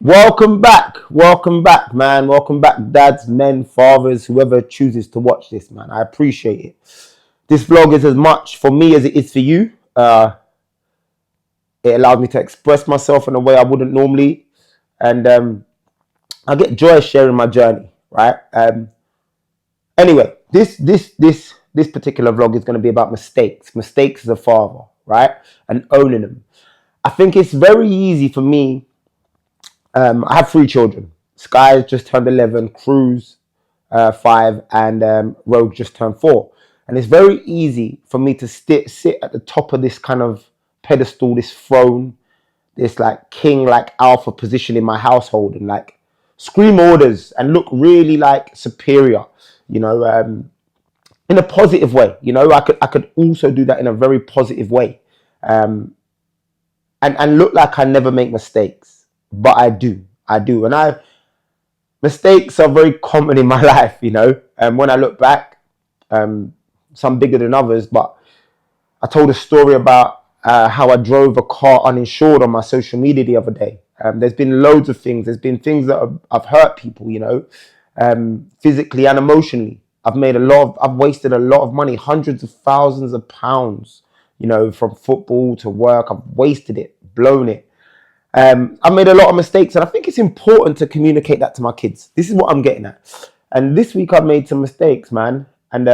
Welcome back, man. Welcome back, dads, men, fathers, whoever chooses to watch this, man. I appreciate it. This vlog is as much for me as it is for you. It allowed me to express myself in a way I wouldn't normally, and I get joy sharing my journey, right? Anyway, this particular vlog is going to be about mistakes as a father, right, and owning them. I think it's very easy for me. I have three children. Sky just turned 11, Cruz 5, and Rogue just turned 4. And it's very easy for me to sit at the top of this kind of pedestal, this throne, this like king, like alpha position in my household, and like scream orders and look really like superior, you know, in a positive way. You know, I could also do that in a very positive way, and look like I never make mistakes, but I do, and mistakes are very common in my life, you know. And when I look back, some bigger than others, but I told a story about how I drove a car uninsured on my social media the other day. There's been loads of things. There's been things that I've hurt people, you know, physically and emotionally. I've wasted a lot of money, hundreds of thousands of pounds, you know, from football to work. I've wasted it, blown it. I've made a lot of mistakes, and I think it's important to communicate that to my kids. This is what I'm getting at. And this week I've made some mistakes, man, and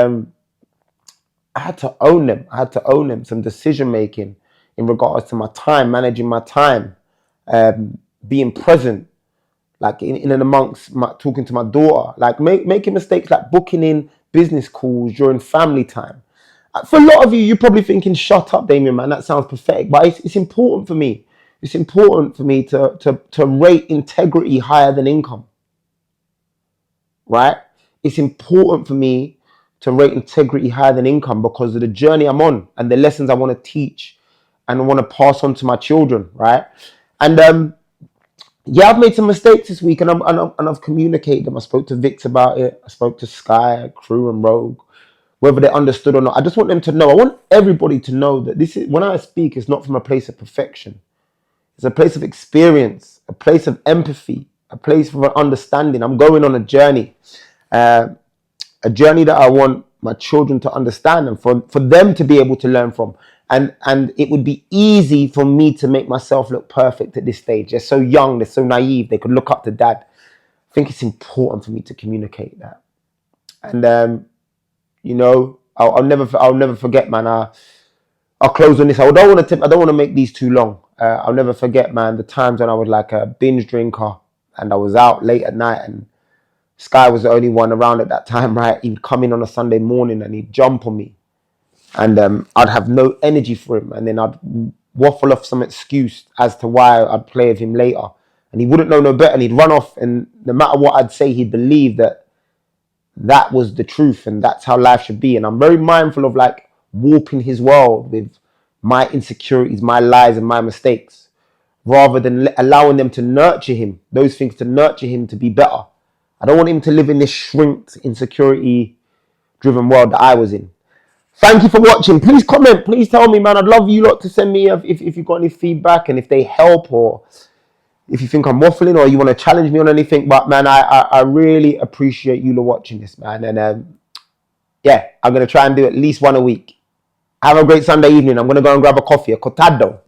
I had to own them. Some decision making in regards to my time, managing my time, being present, like in and amongst talking to my daughter, like making mistakes like booking in business calls during family time. For a lot of you, you're probably thinking, "Shut up, Damien, man. That sounds pathetic." But it's important for me. It's important for me to rate integrity higher than income, right? It's important for me to rate integrity higher than income because of the journey I'm on and the lessons I want to teach and I want to pass on to my children, right? And yeah, I've made some mistakes this week, and I've communicated them. I spoke to Vix about it. I spoke to Sky, Crew, and Rogue, whether they understood or not. I just want them to know. I want everybody to know that this is, when I speak, it's not from a place of perfection. It's a place of experience, a place of empathy, a place of understanding. I'm going on a journey that I want my children to understand and for them to be able to learn from. And it would be easy for me to make myself look perfect at this stage. They're so young, they're so naive, they could look up to dad. I think it's important for me to communicate that. And you know, I'll never forget, man. I'll close on this. I don't want to make these too long. I'll never forget, man, the times when I was like a binge drinker and I was out late at night, and Sky was the only one around at that time, right? He'd come in on a Sunday morning and he'd jump on me, and I'd have no energy for him, and then I'd waffle off some excuse as to why I'd play with him later, and he wouldn't know no better, and he'd run off, and no matter what I'd say, he'd believe that was the truth and that's how life should be. And I'm very mindful of like warping his world with my insecurities, my lies, and my mistakes, rather than allowing them to nurture him, those things to nurture him to be better. I don't want him to live in this shrinked, insecurity-driven world that I was in. Thank you for watching. Please comment. Please tell me, man. I'd love you lot to send me if you've got any feedback and if they help, or if you think I'm waffling or you want to challenge me on anything. But, man, I really appreciate you lot watching this, man. And, yeah, I'm going to try and do at least one a week. Have a great Sunday evening. I'm going to go and grab a coffee, a cortado.